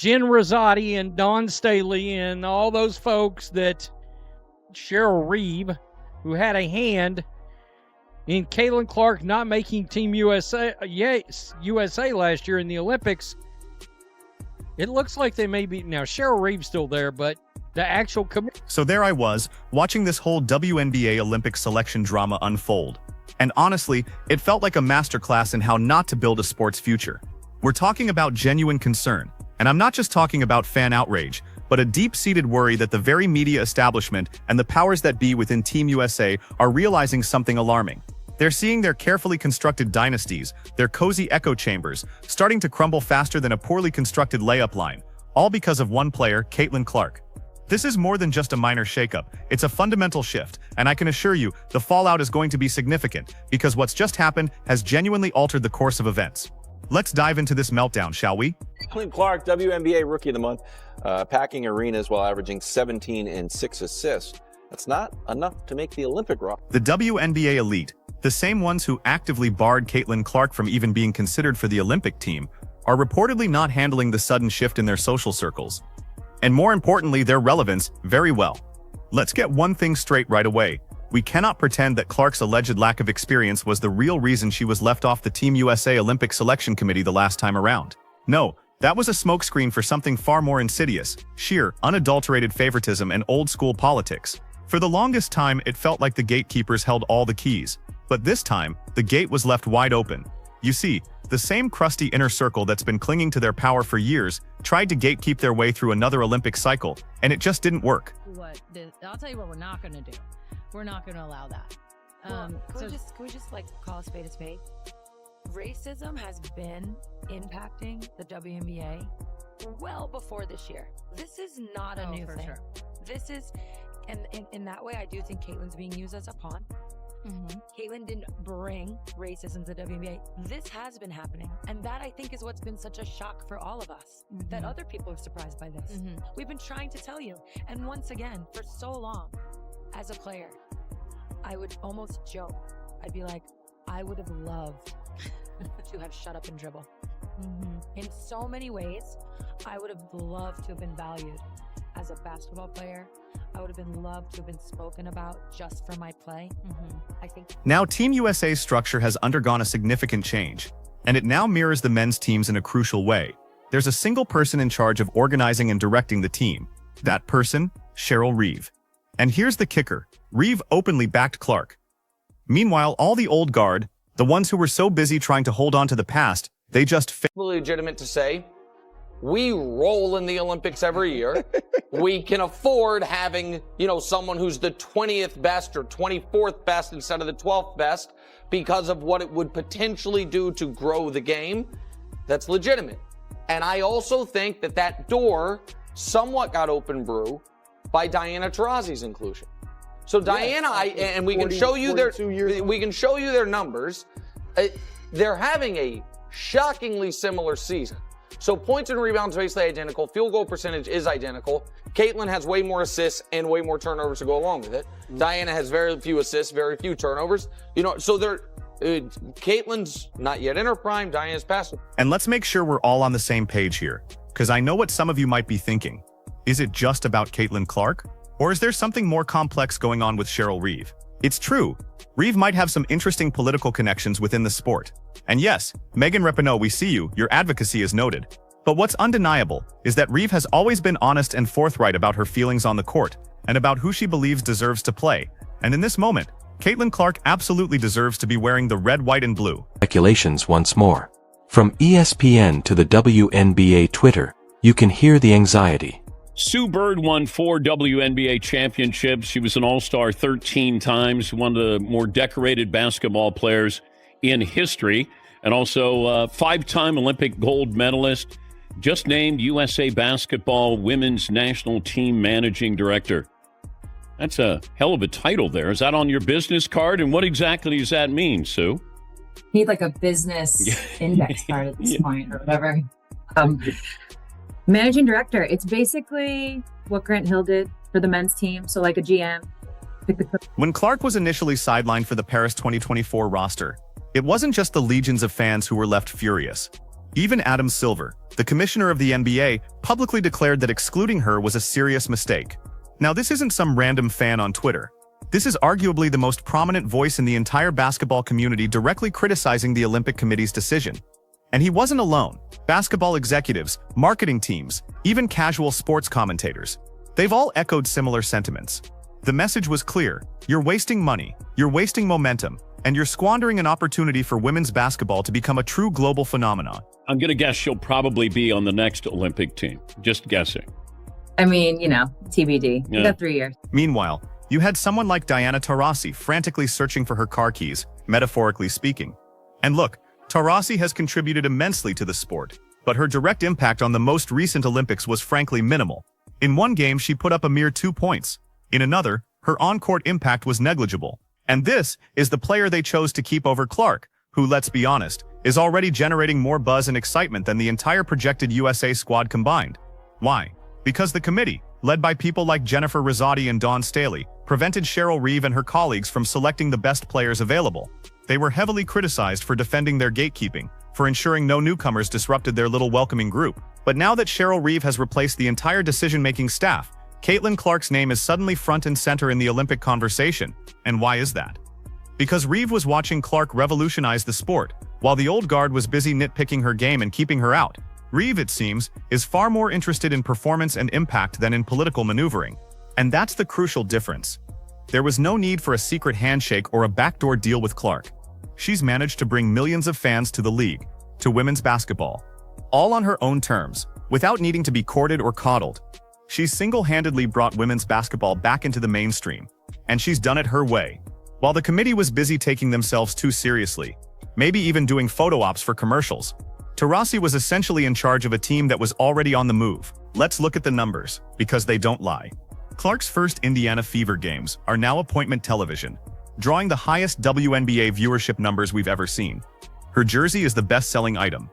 Jen Rosati and Dawn Staley and all those folks that Cheryl Reeve, who had a hand in Caitlin Clark not making Team USA last year in the Olympics. It looks like they may be now. Cheryl Reeve's still there, but the actual committee. So there I was, watching this whole WNBA Olympic selection drama unfold. And honestly, it felt like a masterclass in how not to build a sports future. We're talking about genuine concern, and I'm not just talking about fan outrage, but a deep-seated worry that the very media establishment and the powers that be within Team USA are realizing something alarming. They're seeing their carefully constructed dynasties, their cozy echo chambers, starting to crumble faster than a poorly constructed layup line, all because of one player, Caitlin Clark. This is more than just a minor shakeup, it's a fundamental shift, and I can assure you, the fallout is going to be significant, because what's just happened has genuinely altered the course of events. Let's dive into this meltdown, shall we? Caitlin Clark, WNBA Rookie of the Month, packing arenas while averaging 17 and 6 assists. That's not enough to make the Olympic roster. The WNBA elite, the same ones who actively barred Caitlin Clark from even being considered for the Olympic team, are reportedly not handling the sudden shift in their social circles. And more importantly, their relevance, very well. Let's get one thing straight right away. We cannot pretend that Clark's alleged lack of experience was the real reason she was left off the Team USA Olympic Selection Committee the last time around. No, that was a smokescreen for something far more insidious, sheer, unadulterated favoritism and old-school politics. For the longest time, it felt like the gatekeepers held all the keys. But this time, the gate was left wide open. You see, the same crusty inner circle that's been clinging to their power for years tried to gatekeep their way through another Olympic cycle, and it just didn't work. I'll tell you what we're not going to do. We're not going to allow that. Can we just like call a spade a spade? Racism has been impacting the WNBA well before this year. This is not a new thing. Sure. This is, and in that way, I do think Caitlin's being used as a pawn. Mm-hmm. Caitlin didn't bring racism to the WNBA. This has been happening. And that, I think, is what's been such a shock for all of us, that other people are surprised by this. Mm-hmm. We've been trying to tell you. And once again, for so long, as a player, I would almost joke. I'd be like, I would have loved to have shut up and dribble. In so many ways, I would have loved to have been valued as a basketball player. I would have been loved to have been spoken about just for my play. I think now Team USA's structure has undergone a significant change, and it now mirrors the men's teams in a crucial way. There's a single person in charge of organizing and directing the team. That person, Cheryl Reeve. And here's the kicker, Reeve openly backed Clark. Meanwhile, all the old guard, the ones who were so busy trying to hold on to the past, they just Legitimate to say, we roll in the Olympics every year. We can afford having, someone who's the 20th best or 24th best instead of the 12th best because of what it would potentially do to grow the game. That's legitimate. And I also think that door somewhat got open brew by Diana Taurasi's inclusion. So Diana, and we can show you their numbers. They're having a shockingly similar season. So points and rebounds basically identical. Field goal percentage is identical. Caitlin has way more assists and way more turnovers to go along with it. Diana has very few assists, very few turnovers. So Caitlin's not yet in her prime. Diana's past it. And let's make sure we're all on the same page here, because I know what some of you might be thinking. Is it just about Caitlin Clark? Or is there something more complex going on with Cheryl Reeve? It's true. Reeve might have some interesting political connections within the sport. And yes, Megan Rapinoe, we see you, your advocacy is noted. But what's undeniable is that Reeve has always been honest and forthright about her feelings on the court, and about who she believes deserves to play. And in this moment, Caitlin Clark absolutely deserves to be wearing the red, white, and blue. Speculations once more. From ESPN to the WNBA Twitter, you can hear the anxiety. Sue Bird won 4 WNBA championships. She was an All-Star 13 times, one of the more decorated basketball players in history, and also 5-time Olympic gold medalist, just named USA Basketball Women's National Team Managing Director. That's a hell of a title there. Is that on your business card? And what exactly does that mean, Sue? Need like a business index card at this point or whatever. Managing director, it's basically what Grant Hill did for the men's team. So like a GM. When Clark was initially sidelined for the Paris 2024 roster, it wasn't just the legions of fans who were left furious. Even Adam Silver, the commissioner of the NBA, publicly declared that excluding her was a serious mistake. Now, this isn't some random fan on Twitter. This is arguably the most prominent voice in the entire basketball community directly criticizing the Olympic Committee's decision. And he wasn't alone. Basketball executives, marketing teams, even casual sports commentators. They've all echoed similar sentiments. The message was clear: you're wasting money, you're wasting momentum, and you're squandering an opportunity for women's basketball to become a true global phenomenon. I'm going to guess she'll probably be on the next Olympic team. Just guessing. I mean, TBD. Yeah. We got 3 years. Meanwhile, you had someone like Diana Taurasi frantically searching for her car keys, metaphorically speaking. And look, Taurasi has contributed immensely to the sport, but her direct impact on the most recent Olympics was frankly minimal. In one game, she put up a mere 2 points. In another, her on-court impact was negligible. And this is the player they chose to keep over Clark, who, let's be honest, is already generating more buzz and excitement than the entire projected USA squad combined. Why? Because the committee, led by people like Jennifer Rosati and Dawn Staley, prevented Cheryl Reeve and her colleagues from selecting the best players available. They were heavily criticized for defending their gatekeeping, for ensuring no newcomers disrupted their little welcoming group. But now that Cheryl Reeve has replaced the entire decision-making staff, Caitlin Clark's name is suddenly front and center in the Olympic conversation. And why is that? Because Reeve was watching Clark revolutionize the sport, while the old guard was busy nitpicking her game and keeping her out. Reeve, it seems, is far more interested in performance and impact than in political maneuvering. And that's the crucial difference. There was no need for a secret handshake or a backdoor deal with Clark. She's managed to bring millions of fans to the league, to women's basketball, all on her own terms, without needing to be courted or coddled. She's single-handedly brought women's basketball back into the mainstream, and she's done it her way. While the committee was busy taking themselves too seriously, maybe even doing photo ops for commercials, Taurasi was essentially in charge of a team that was already on the move. Let's look at the numbers, because they don't lie. Clark's first Indiana Fever games are now appointment television, drawing the highest WNBA viewership numbers we've ever seen. Her jersey is the best-selling item.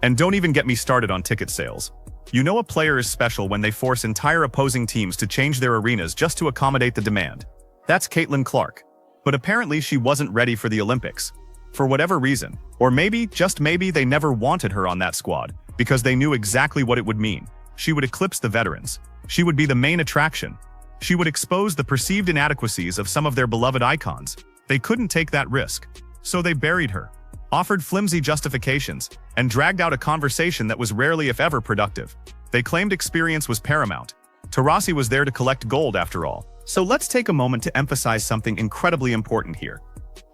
And don't even get me started on ticket sales. You know a player is special when they force entire opposing teams to change their arenas just to accommodate the demand. That's Caitlin Clark. But apparently she wasn't ready for the Olympics. For whatever reason. Or maybe, just maybe, they never wanted her on that squad, because they knew exactly what it would mean. She would eclipse the veterans. She would be the main attraction. She would expose the perceived inadequacies of some of their beloved icons. They couldn't take that risk. So they buried her, offered flimsy justifications, and dragged out a conversation that was rarely if ever productive. They claimed experience was paramount. Taurasi was there to collect gold after all. So let's take a moment to emphasize something incredibly important here.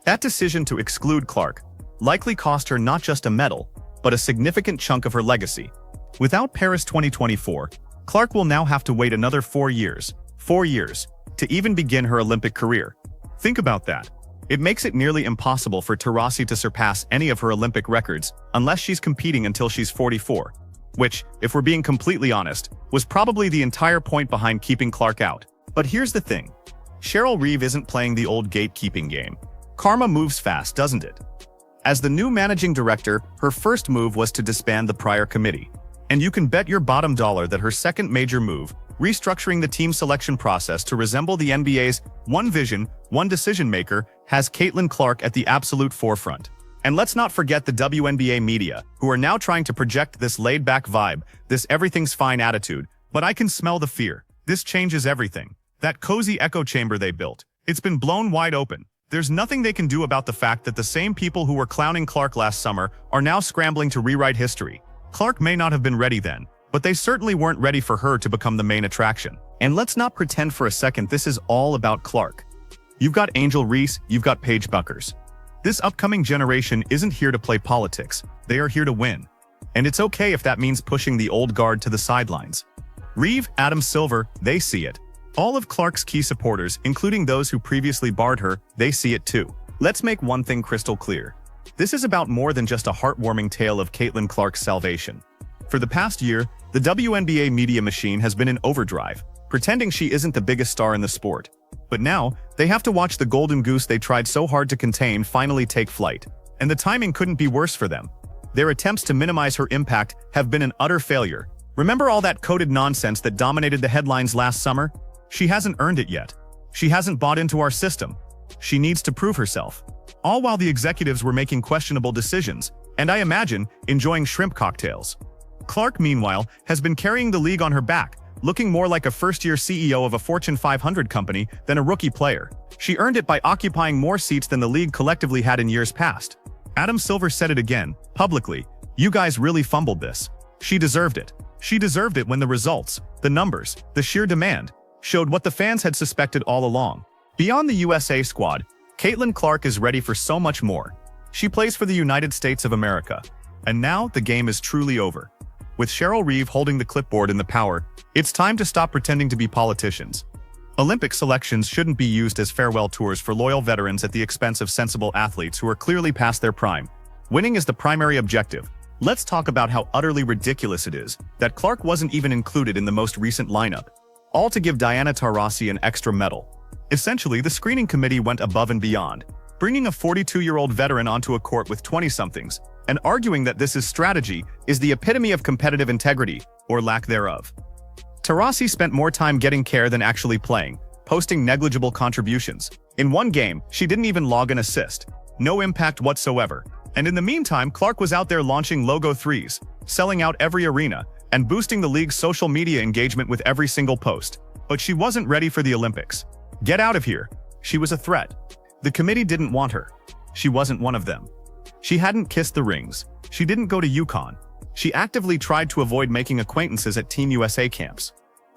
That decision to exclude Clark likely cost her not just a medal, but a significant chunk of her legacy. Without Paris 2024, Clark will now have to wait another 4 years, to even begin her Olympic career. Think about that. It makes it nearly impossible for Taurasi to surpass any of her Olympic records unless she's competing until she's 44, which, if we're being completely honest, was probably the entire point behind keeping Clark out. But here's the thing. Cheryl Reeve isn't playing the old gatekeeping game. Karma moves fast, doesn't it? As the new managing director, her first move was to disband the prior committee. And you can bet your bottom dollar that her second major move, restructuring the team selection process to resemble the NBA's one vision, one decision maker, has Caitlin Clark at the absolute forefront. And let's not forget the WNBA media, who are now trying to project this laid-back vibe, this everything's fine attitude. But I can smell the fear. This changes everything. That cozy echo chamber they built, it's been blown wide open. There's nothing they can do about the fact that the same people who were clowning Clark last summer are now scrambling to rewrite history. Clark may not have been ready then, but they certainly weren't ready for her to become the main attraction. And let's not pretend for a second this is all about Clark. You've got Angel Reese, you've got Paige Buckers. This upcoming generation isn't here to play politics, they are here to win. And it's okay if that means pushing the old guard to the sidelines. Reeve, Adam Silver, they see it. All of Clark's key supporters, including those who previously barred her, they see it too. Let's make one thing crystal clear. This is about more than just a heartwarming tale of Caitlin Clark's salvation. For the past year, the WNBA media machine has been in overdrive, pretending she isn't the biggest star in the sport. But now, they have to watch the golden goose they tried so hard to contain finally take flight. And the timing couldn't be worse for them. Their attempts to minimize her impact have been an utter failure. Remember all that coded nonsense that dominated the headlines last summer? She hasn't earned it yet. She hasn't bought into our system. She needs to prove herself. All while the executives were making questionable decisions, And I imagine enjoying shrimp cocktails. Clark, meanwhile, has been carrying the league on her back, looking more like a first-year CEO of a Fortune 500 company than a rookie player. She earned it by occupying more seats than the league collectively had in years past. Adam Silver said it again, publicly, "You guys really fumbled this." She deserved it. She deserved it when the results, the numbers, the sheer demand, showed what the fans had suspected all along. Beyond the USA squad, Caitlin Clark is ready for so much more. She plays for the United States of America. And now the game is truly over. With Cheryl Reeve holding the clipboard in the power, it's time to stop pretending to be politicians. Olympic selections shouldn't be used as farewell tours for loyal veterans at the expense of sensible athletes who are clearly past their prime. Winning is the primary objective. Let's talk about how utterly ridiculous it is that Clark wasn't even included in the most recent lineup, all to give Diana Taurasi an extra medal. Essentially, the screening committee went above and beyond, bringing a 42-year-old veteran onto a court with 20-somethings, and arguing that this strategy is the epitome of competitive integrity, or lack thereof. Taurasi spent more time getting care than actually playing, posting negligible contributions. In one game, she didn't even log an assist. No impact whatsoever. And in the meantime, Clark was out there launching logo threes, selling out every arena, and boosting the league's social media engagement with every single post. But she wasn't ready for the Olympics. Get out of here. She was a threat. The committee didn't want her. She wasn't one of them. She hadn't kissed the rings. She didn't go to UConn. She actively tried to avoid making acquaintances at Team USA camps.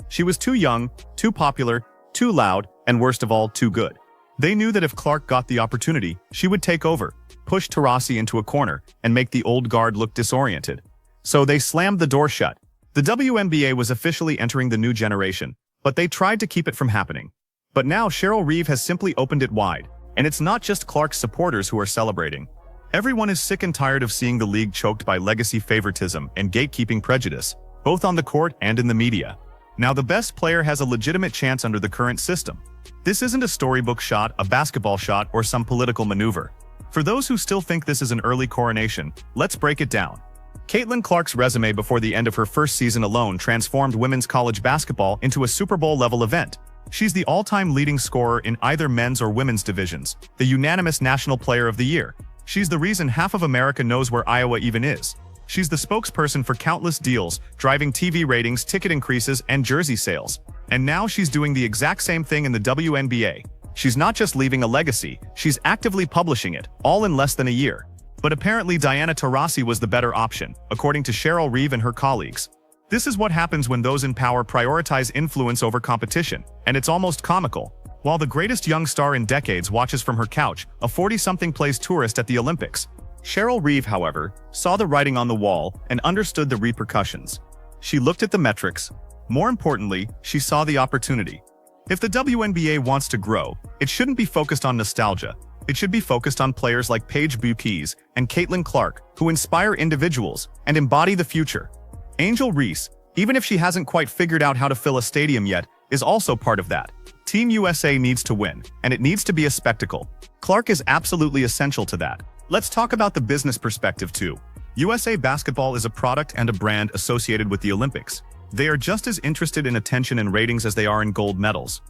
She was too young, too popular, too loud, and worst of all, too good. They knew that if Clark got the opportunity, she would take over, push Taurasi into a corner, and make the old guard look disoriented. So they slammed the door shut. The WNBA was officially entering the new generation, but they tried to keep it from happening. But now Cheryl Reeve has simply opened it wide, and it's not just Clark's supporters who are celebrating. Everyone is sick and tired of seeing the league choked by legacy favoritism and gatekeeping prejudice, both on the court and in the media. Now the best player has a legitimate chance under the current system. This isn't a storybook shot, a basketball shot, or some political maneuver. For those who still think this is an early coronation, let's break it down. Caitlin Clark's resume before the end of her first season alone transformed women's college basketball into a Super Bowl-level event. She's the all-time leading scorer in either men's or women's divisions, the unanimous National Player of the Year. She's the reason half of America knows where Iowa even is. She's the spokesperson for countless deals, driving TV ratings, ticket increases, and jersey sales. And now she's doing the exact same thing in the WNBA. She's not just leaving a legacy, she's actively publishing it, all in less than a year. But apparently Diana Taurasi was the better option, according to Cheryl Reeve and her colleagues. This is what happens when those in power prioritize influence over competition, and it's almost comical. While the greatest young star in decades watches from her couch, a 40-something plays tourist at the Olympics. Cheryl Reeve, however, saw the writing on the wall and understood the repercussions. She looked at the metrics. More importantly, she saw the opportunity. If the WNBA wants to grow, it shouldn't be focused on nostalgia. It should be focused on players like Paige Bueckers and Caitlin Clark, who inspire individuals and embody the future. Angel Reese, even if she hasn't quite figured out how to fill a stadium yet, is also part of that. Team USA needs to win, and it needs to be a spectacle. Clark is absolutely essential to that. Let's talk about the business perspective too. USA Basketball is a product and a brand associated with the Olympics. They are just as interested in attention and ratings as they are in gold medals.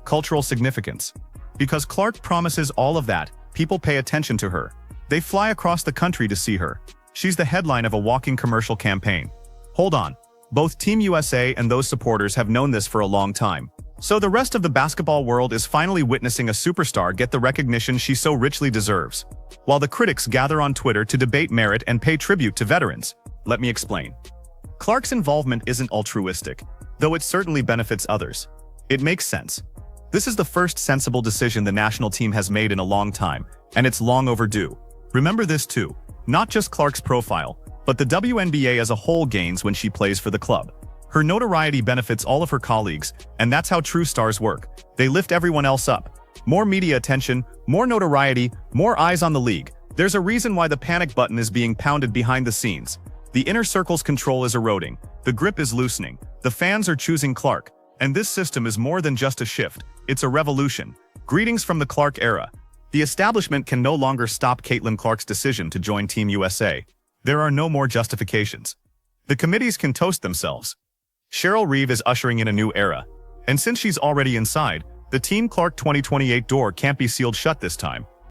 Cultural significance. Because Clark promises all of that, people pay attention to her. They fly across the country to see her. She's the headline of a walking commercial campaign. Hold on. Both Team USA and those supporters have known this for a long time. So the rest of the basketball world is finally witnessing a superstar get the recognition she so richly deserves. While the critics gather on Twitter to debate merit and pay tribute to veterans. Let me explain. Clark's involvement isn't altruistic, though it certainly benefits others. It makes sense. This is the first sensible decision the national team has made in a long time, and it's long overdue. Remember this too. Not just Clark's profile, but the WNBA as a whole gains when she plays for the club. Her notoriety benefits all of her colleagues, and that's how true stars work. They lift everyone else up. More media attention, more notoriety, more eyes on the league. There's a reason why the panic button is being pounded behind the scenes. The inner circle's control is eroding. The grip is loosening. The fans are choosing Clark. And this system is more than just a shift. It's a revolution. Greetings from the Clark era. The establishment can no longer stop Caitlin Clark's decision to join Team USA. There are no more justifications. The committees can toast themselves. Cheryl Reeve is ushering in a new era. And since she's already inside, the Team Clark 2028 door can't be sealed shut this time.